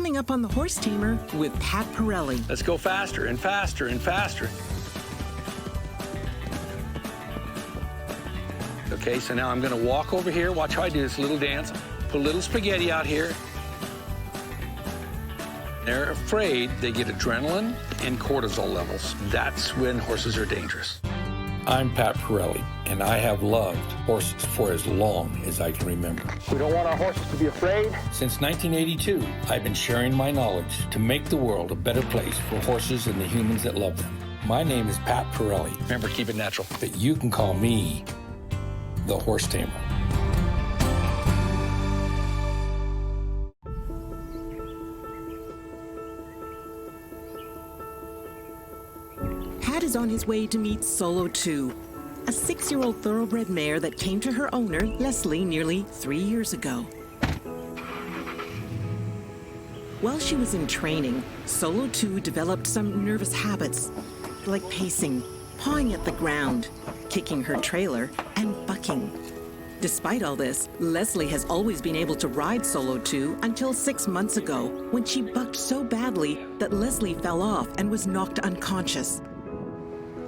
Coming up on the Horse Tamer with Pat Parelli. Let's go faster and faster and faster. Okay, so now I'm gonna walk over here. Watch how I do this little dance. Put a little spaghetti out here. They're afraid they get adrenaline and cortisol levels. That's when horses are dangerous. I'm Pat Parelli, and I have loved horses for as long as I can remember. We don't want our horses to be afraid. Since 1982, I've been sharing my knowledge to make the world a better place for horses and the humans that love them. My name is Pat Parelli. Remember, keep it natural. But you can call me the Horse Tamer. Pat is on his way to meet Solo 2, a 6-year-old thoroughbred mare that came to her owner, Leslie, nearly 3 years ago. While she was in training, Solo 2 developed some nervous habits, like pacing, pawing at the ground, kicking her trailer, and bucking. Despite all this, Leslie has always been able to ride Solo 2 until 6 months ago, when she bucked so badly that Leslie fell off and was knocked unconscious.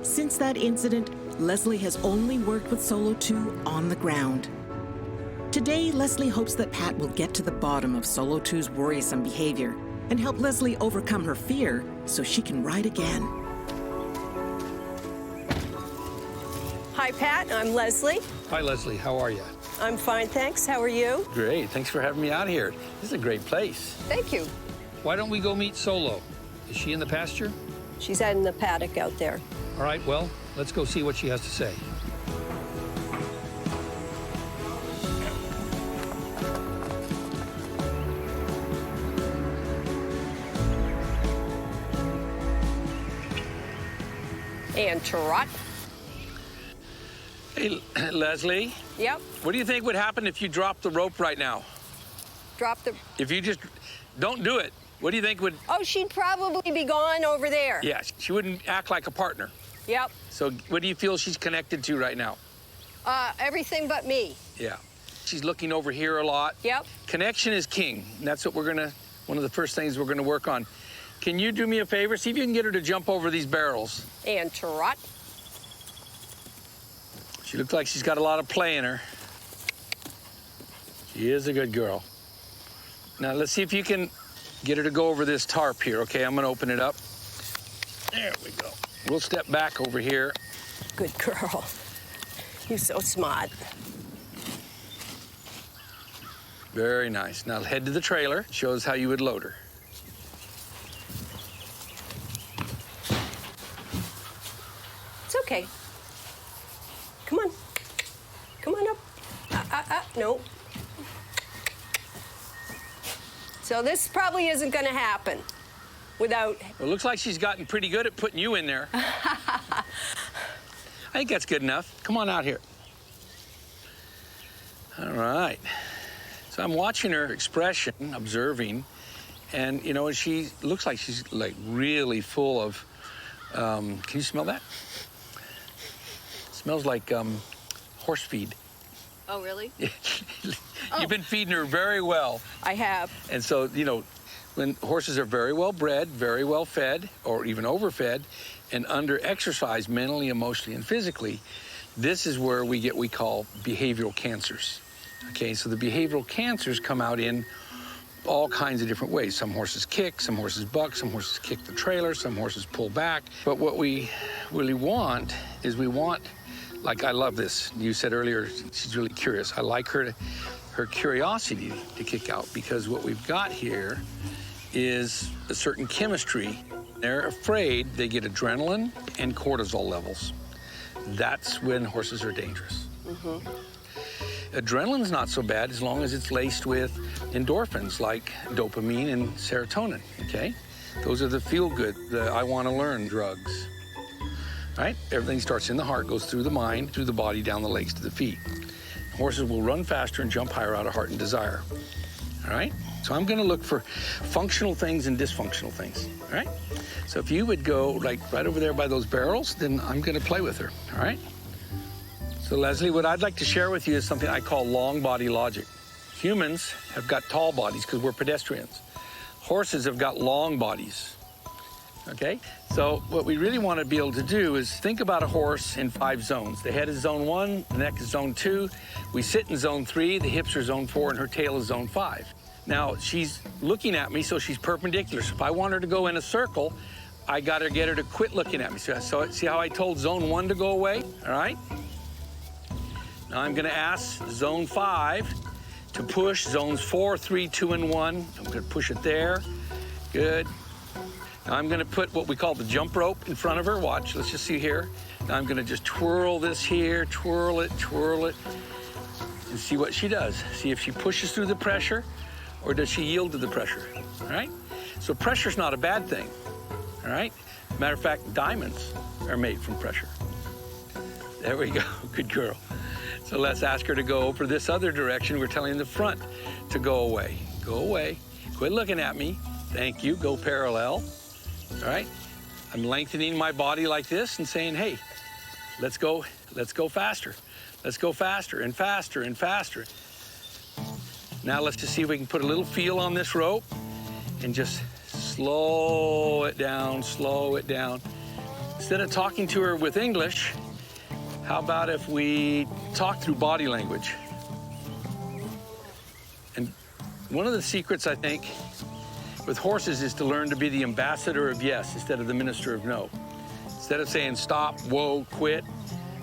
Since that incident, Leslie has only worked with Solo 2 on the ground. Today, Leslie hopes that Pat will get to the bottom of Solo 2's worrisome behavior and help Leslie overcome her fear so she can ride again. Hi, Pat. I'm Leslie. Hi, Leslie. How are you? I'm fine, thanks. How are you? Great. Thanks for having me out here. This is a great place. Thank you. Why don't we go meet Solo? Is she in the pasture? She's out in the paddock out there. All right, well, let's go see what she has to say. And trot. Hey, Leslie. Yep. What do you think would happen if you dropped the rope right now? Drop the... If you just don't do it, what do you think would... Oh, she'd probably be gone over there. Yeah, she wouldn't act like a partner. Yep. So what do you feel she's connected to right now? Everything but me. Yeah. She's looking over here a lot. Yep. Connection is king. And that's what one of the first things we're gonna work on. Can you do me a favor? See if you can get her to jump over these barrels. And trot. She looks like she's got a lot of play in her. She is a good girl. Now, let's see if you can get her to go over this tarp here, okay? I'm gonna open it up. There we go. We'll step back over here. Good girl. You're so smart. Very nice. Now, head to the trailer. Shows how you would load her. It's okay. Come on. Come on up. No. So this probably isn't gonna happen without... Well, it looks like she's gotten pretty good at putting you in there. I think that's good enough. Come on out here. All right. So I'm watching her expression, observing, and, you know, she looks like she's, like, really full of, can you smell that? Smells like horse feed. Oh, really? You've been feeding her very well. I have. And so, you know, when horses are very well bred, very well fed, or even overfed, and under exercise mentally, emotionally, and physically, this is where we get what we call behavioral cancers. Okay, so the behavioral cancers come out in all kinds of different ways. Some horses kick, some horses buck, some horses kick the trailer, some horses pull back. But what we really want is like, I love this. You said earlier, she's really curious. I like her curiosity to kick out, because what we've got here is a certain chemistry. They're afraid they get adrenaline and cortisol levels. That's when horses are dangerous. Mm-hmm. Adrenaline's not so bad as long as it's laced with endorphins like dopamine and serotonin, okay? Those are the feel-good, the I-want-to-learn drugs. Right? Everything starts in the heart, goes through the mind, through the body, down the legs to the feet. Horses will run faster and jump higher out of heart and desire. All right? So I'm going to look for functional things and dysfunctional things. All right? So if you would go, like, right over there by those barrels, then I'm going to play with her. All right? So, Leslie, what I'd like to share with you is something I call long body logic. Humans have got tall bodies because we're pedestrians. horses have got long bodies, okay? So what we really want to be able to do is think about a horse in 5 zones. The head is zone 1, the neck is zone 2, we sit in zone 3, the hips are zone 4, and her tail is zone 5. Now, she's looking at me, so she's perpendicular. So if I want her to go in a circle, I got to get her to quit looking at me. So see how I told zone 1 to go away, all right? Now I'm going to ask zone 5 to push zones 4, 3, 2, and 1. I'm going to push it there. Good. Now I'm going to put what we call the jump rope in front of her. Watch, let's just see here. Now I'm going to just twirl this here, twirl it, and see what she does. See if she pushes through the pressure or does she yield to the pressure, all right? So pressure's not a bad thing, all right? Matter of fact, diamonds are made from pressure. There we go, good girl. So let's ask her to go over this other direction. We're telling the front to go away. Go away, quit looking at me. Thank you, go parallel, all right? I'm lengthening my body like this and saying, hey, let's go faster. Let's go faster and faster and faster. Now let's just see if we can put a little feel on this rope and just slow it down, slow it down. Instead of talking to her with English, how about if we talk through body language? And one of the secrets, I think, with horses is to learn to be the ambassador of yes instead of the minister of no. Instead of saying stop, whoa, quit,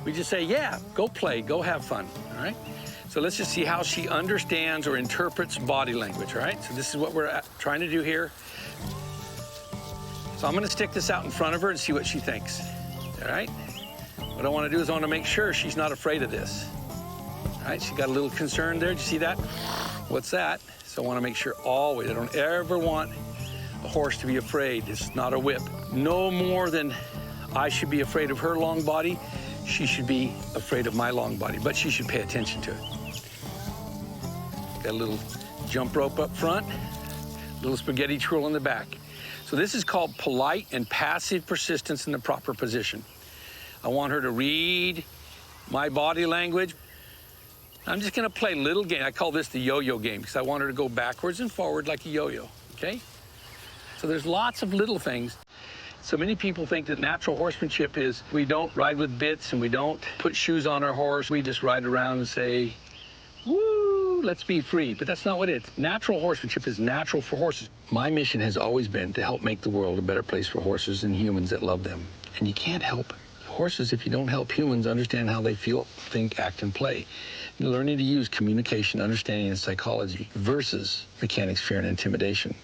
we just say, yeah, go play, go have fun, all right? So let's just see how she understands or interprets body language, all right? So this is what we're trying to do here. So I'm gonna stick this out in front of her and see what she thinks, all right? What I wanna do is I wanna make sure she's not afraid of this. All right, she got a little concern there, did you see that? What's that? So I wanna make sure always, I don't ever want a horse to be afraid. It's not a whip. No more than I should be afraid of her long body, she should be afraid of my long body, but she should pay attention to it. Got a little jump rope up front, little spaghetti twirl in the back. So this is called polite and passive persistence in the proper position. I want her to read my body language. I'm just gonna play a little game. I call this the yo-yo game because I want her to go backwards and forward like a yo-yo, okay? So there's lots of little things. So many people think that natural horsemanship is we don't ride with bits and we don't put shoes on our horse. We just ride around and say, woo, let's be free. But that's not what it is. Natural horsemanship is natural for horses. My mission has always been to help make the world a better place for horses and humans that love them. And you can't help horses if you don't help humans understand how they feel, think, act, and play. You're learning to use communication, understanding, and psychology versus mechanics, fear, and intimidation.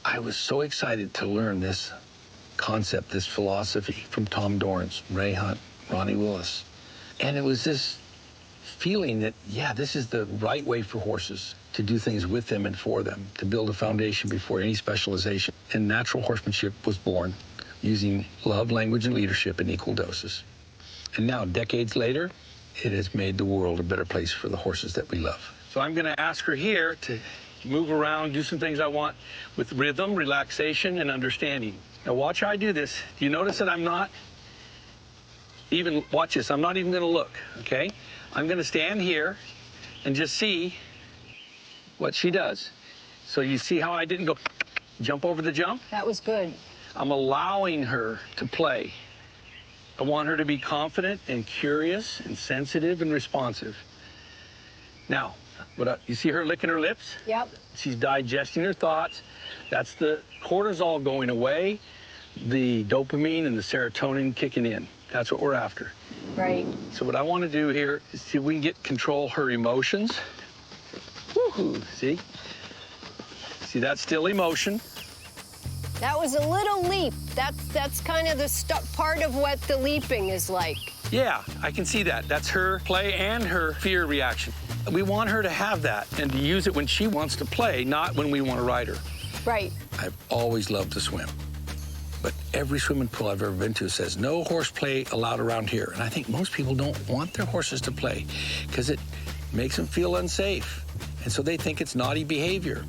I was so excited to learn this concept, this philosophy from Tom Dorrance, Ray Hunt, Ronnie Willis. And it was this feeling that, yeah, this is the right way for horses to do things with them and for them, to build a foundation before any specialization. And natural horsemanship was born using love, language, and leadership in equal doses. And now, decades later, it has made the world a better place for the horses that we love. So I'm gonna ask her here to move around, do some things I want with rhythm, relaxation, and understanding. Now watch how I do this. Do you notice that I'm not even, watch this, I'm not even gonna look, okay? I'm gonna stand here and just see what she does. So you see how I didn't go jump over the jump? That was good. I'm allowing her to play. I want her to be confident and curious and sensitive and responsive. Now, you see her licking her lips? Yep. She's digesting her thoughts. That's the cortisol going away, the dopamine and the serotonin kicking in. That's what we're after. Right. So what I want to do here is see if we can control her emotions. Woohoo, see? See, that's still emotion. That was a little leap. That's kind of the part of what the leaping is like. Yeah, I can see that. That's her play and her fear reaction. We want her to have that and to use it when she wants to play, not when we want to ride her. Right. I've always loved to swim. But every swimming pool I've ever been to says no horseplay allowed around here. And I think most people don't want their horses to play because it makes them feel unsafe. And so they think it's naughty behavior.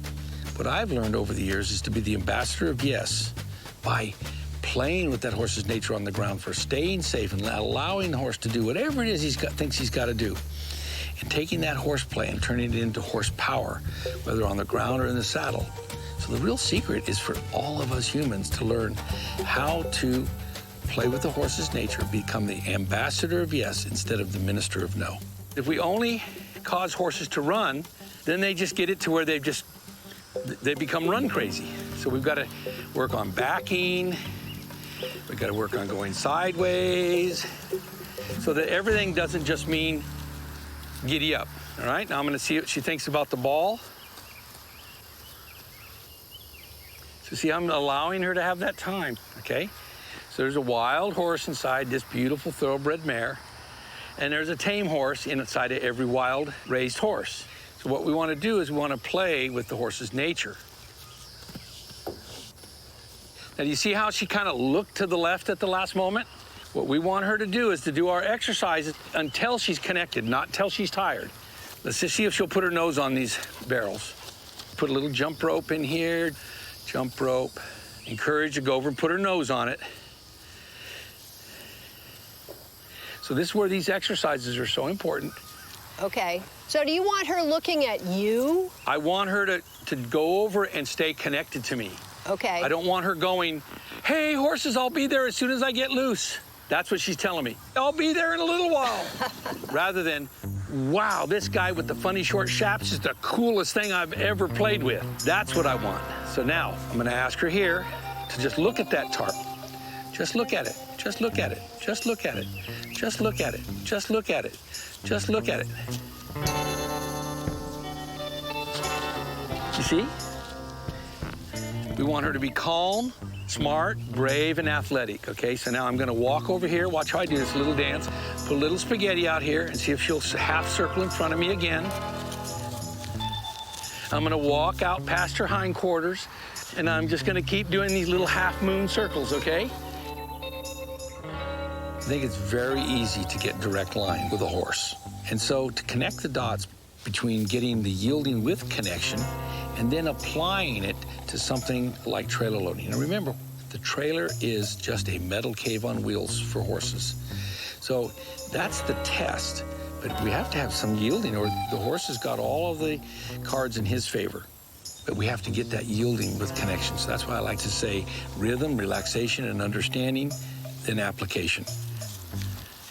What I've learned over the years is to be the ambassador of yes by playing with that horse's nature on the ground, for staying safe and allowing the horse to do whatever it is thinks he's got to do. And taking that horseplay and turning it into horsepower, whether on the ground or in the saddle, So the real secret is for all of us humans to learn how to play with the horse's nature, become the ambassador of yes instead of the minister of no. If we only cause horses to run, then they just get it to where they become run crazy. So we've got to work on backing. We've got to work on going sideways so that everything doesn't just mean giddy up. All right, now I'm going to see what she thinks about the ball. So see, I'm allowing her to have that time, okay? So there's a wild horse inside this beautiful thoroughbred mare, and there's a tame horse inside of every wild raised horse. So what we want to do is we want to play with the horse's nature. Now, do you see how she kind of looked to the left at the last moment? What we want her to do is to do our exercises until she's connected, not till she's tired. Let's just see if she'll put her nose on these barrels. Put a little jump rope in here, jump rope. Encourage her to go over and put her nose on it. So this is where these exercises are so important. Okay. So do you want her looking at you? I want her to go over and stay connected to me. Okay. I don't want her going, hey, horses, I'll be there as soon as I get loose. That's what she's telling me. I'll be there in a little while. Rather than, wow, this guy with the funny short chaps is the coolest thing I've ever played with. That's what I want. So now I'm going to ask her here to just look at that tarp. Just look at it. Just look at it. Just look at it. Just look at it. Just look at it. Just look at it. You see? We want her to be calm, smart, brave, and athletic, okay? So now I'm gonna walk over here, watch how I do this little dance, put a little spaghetti out here and see if she'll half circle in front of me again. I'm gonna walk out past her hindquarters, and I'm just gonna keep doing these little half moon circles, okay? I think it's very easy to get direct line with a horse. And so to connect the dots between getting the yielding with connection and then applying it to something like trailer loading. Now remember, the trailer is just a metal cave on wheels for horses. So that's the test, but we have to have some yielding or the horse has got all of the cards in his favor. But we have to get that yielding with connection. So that's why I like to say rhythm, relaxation, and understanding, then application.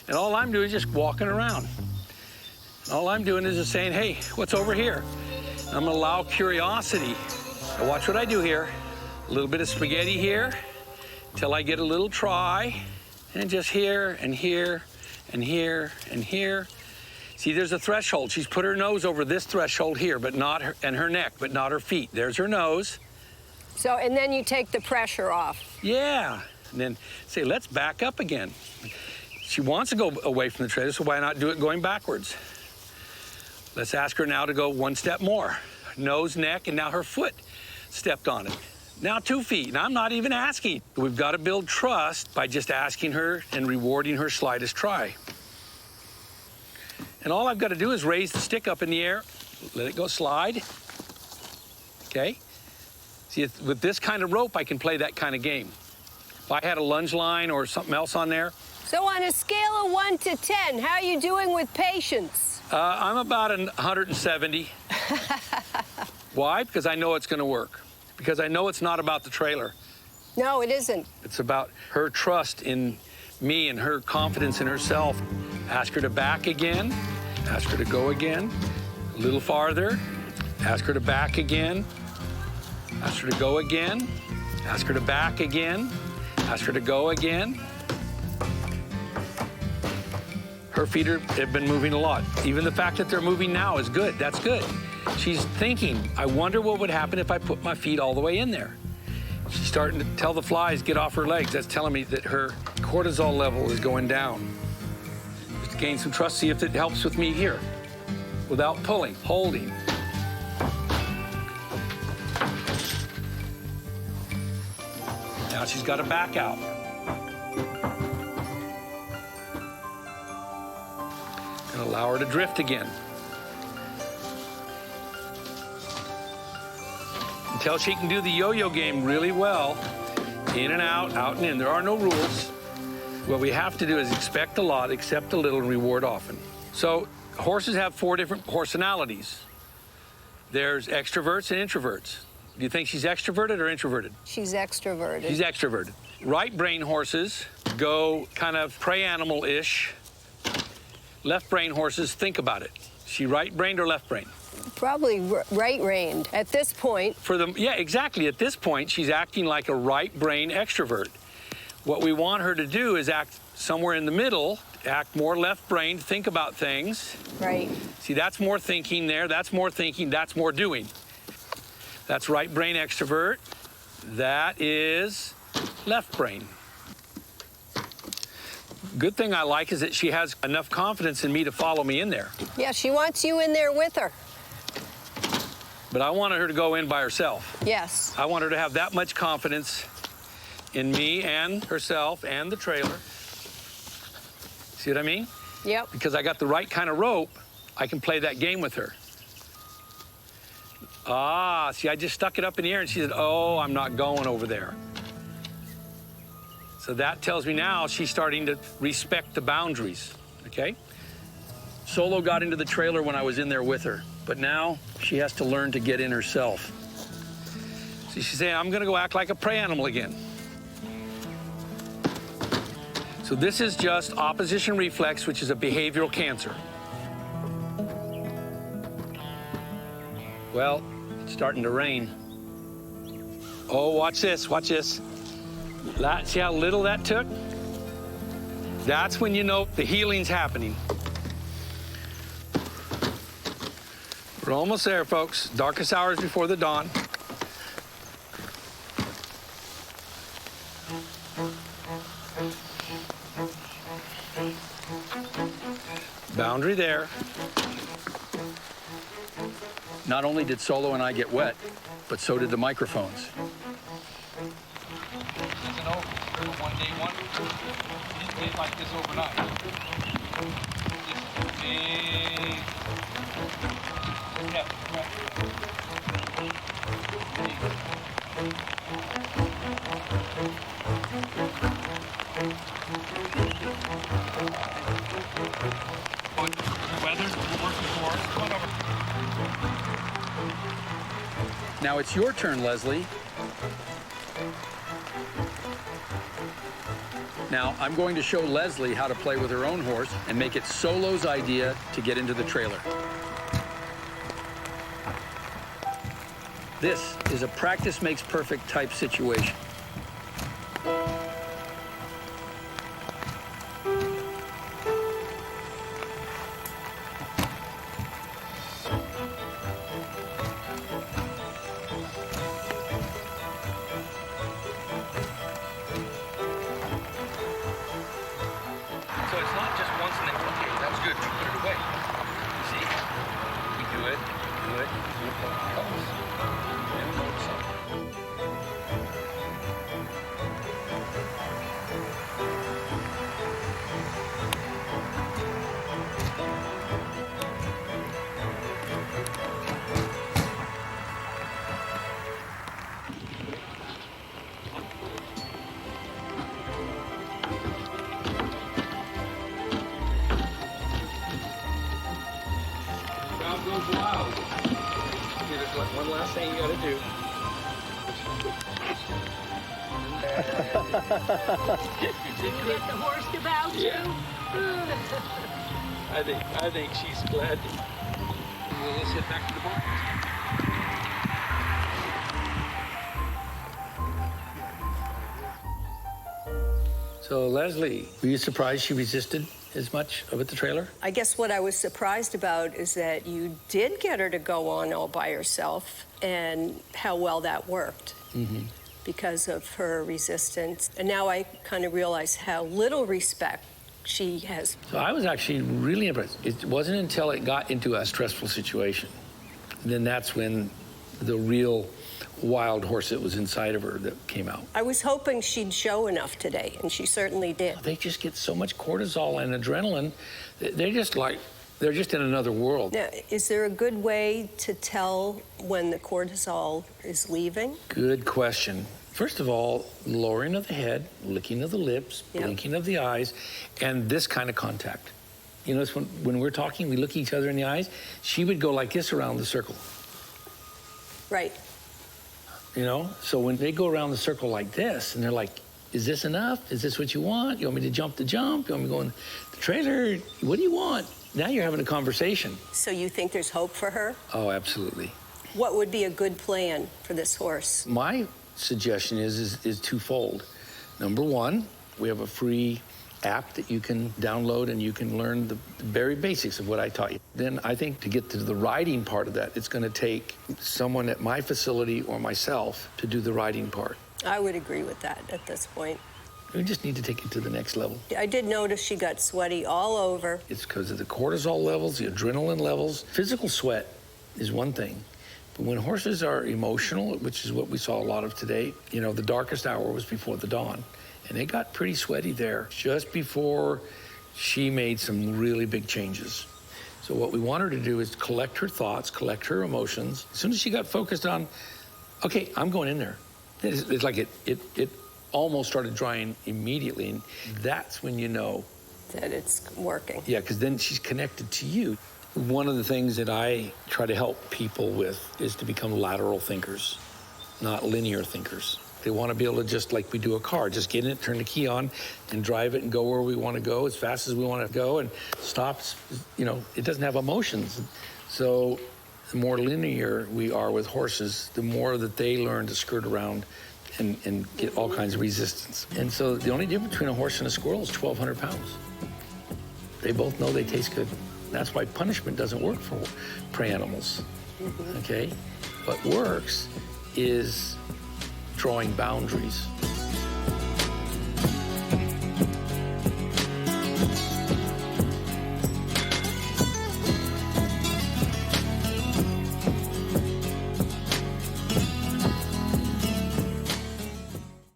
And all I'm doing is just walking around. All I'm doing is just saying, hey, what's over here? And I'm gonna allow curiosity. Now watch what I do here. A little bit of spaghetti here till I get a little try. And just here and here and here and here. See, there's a threshold. She's put her nose over this threshold here, but not her, and her neck, but not her feet. There's her nose. So, and then you take the pressure off. Yeah, and then say, let's back up again. She wants to go away from the trailer, so why not do it going backwards? Let's ask her now to go one step more. Nose, neck, and now her foot stepped on it. Now 2 feet, and I'm not even asking. We've got to build trust by just asking her and rewarding her slightest try. And all I've got to do is raise the stick up in the air, let it go slide, okay? See, with this kind of rope, I can play that kind of game. If I had a lunge line or something else on there. So on a scale of 1 to 10, how are you doing with patience? I'm about 170. Why? Because I know it's going to work. Because I know it's not about the trailer. No, it isn't. It's about her trust in me and her confidence in herself. Ask her to back again. Ask her to go again. A little farther. Ask her to back again. Ask her to go again. Ask her to back again. Ask her to go again. Her feet have been moving a lot. Even the fact that they're moving now is good. That's good. She's thinking, I wonder what would happen if I put my feet all the way in there. She's starting to tell the flies, get off her legs. That's telling me that her cortisol level is going down. Just to gain some trust, see if it helps with me here. Without pulling, holding. Now she's got to back out. And allow her to drift again. Until she can do the yo-yo game really well. In and out and in. There are no rules. What we have to do is expect a lot, accept a little, and reward often. So horses have 4 different personalities. There's extroverts and introverts. Do you think she's extroverted or introverted? She's extroverted. She's extroverted. Right brain horses go kind of prey animal-ish. Left brain horses, think about it. She right-brained or left-brained? Probably right-reined at this point. Yeah, exactly. At this point, she's acting like a right-brain extrovert. What we want her to do is act somewhere in the middle, act more left-brained, think about things. Right. See, that's more thinking there. That's more thinking. That's more doing. That's right-brain extrovert. That is left-brain. Good thing I like is that she has enough confidence in me to follow me in there. Yeah, she wants you in there with her. But I wanted her to go in by herself. Yes. I want her to have that much confidence in me and herself and the trailer. See what I mean? Yep. Because I got the right kind of rope, I can play that game with her. Ah, see, I just stuck it up in the air and she said, oh, I'm not going over there. So that tells me now she's starting to respect the boundaries, okay? Solo got into the trailer when I was in there with her, but now she has to learn to get in herself. So she's saying, I'm gonna go act like a prey animal again. So this is just opposition reflex, which is a behavioral cancer. Well, it's starting to rain. Oh, watch this, watch this. See how little that took? That's when you know the healing's happening. We're almost there, folks. Darkest hours before the dawn. Boundary there. Not only did Solo and I get wet, but so did the microphones. Isn't over. One day wonder. Didn't get like this overnight. Just big. Yeah, right. Weather working for us. Come on over. Now it's your turn, Leslie. Now, I'm going to show Leslie how to play with her own horse and make it Solo's idea to get into the trailer. This is a practice makes perfect type situation. So it's not just once and then, okay, that was good, put it away. You see? We do it, comes. And notice goes wild. Okay, there's one last thing you gotta do. Get the horse about you. Yeah. I think she's glad to. Well, let's head back to the barn. So Leslie, were you surprised she resisted as much of it, the trailer? I guess what I was surprised about is that you did get her to go on all by herself and how well that worked. Mm-hmm. Because of her resistance. And now I kind of realize how little respect she has. So I was actually really impressed. It wasn't until it got into a stressful situation. Then that's when the real wild horse that was inside of her that came out. I was hoping she'd show enough today, and she certainly did. They just get so much cortisol and adrenaline. They're just in another world. Now, is there a good way to tell when the cortisol is leaving? Good question. First of all, lowering of the head, licking of the lips, Yep. blinking of the eyes, and this kind of contact. You notice when we're talking, we look each other in the eyes. She would go like this around the circle. Right. you know? So when they go around the circle like this, and they're like, is this enough? Is this what you want? You want me to jump the jump? You want me to go in the trailer? What do you want? Now you're having a conversation. So you think there's hope for her? Oh, absolutely. What would be a good plan for this horse? My suggestion is twofold. Number one, we have a free app that you can download and you can learn the very basics of what I taught you. Then I think to get to the riding part of that, it's going to take someone at my facility or myself to do the riding part. I would agree with that at this point. We just need to take it to the next level. I did notice she got sweaty all over. It's because of the cortisol levels, the adrenaline levels. Physical sweat is one thing, but when horses are emotional, which is what we saw a lot of today, you know, the darkest hour was before the dawn, and it got pretty sweaty there just before she made some really big changes. So what we want her to do is collect her thoughts, collect her emotions. As soon as she got focused on, okay, I'm going in there. It's like it almost started drying immediately, and that's when you know that it's working. Yeah, because then she's connected to you. One of the things that I try to help people with is to become lateral thinkers, not linear thinkers. They want to be able to, just like we do a car, just get in it, turn the key on, and drive it and go where we want to go as fast as we want to go, and stops, you know, it doesn't have emotions. So the more linear we are with horses, the more that they learn to skirt around and get all kinds of resistance. And so the only difference between a horse and a squirrel is 1,200 pounds. They both know they taste good. That's why punishment doesn't work for prey animals, okay? What works is drawing boundaries.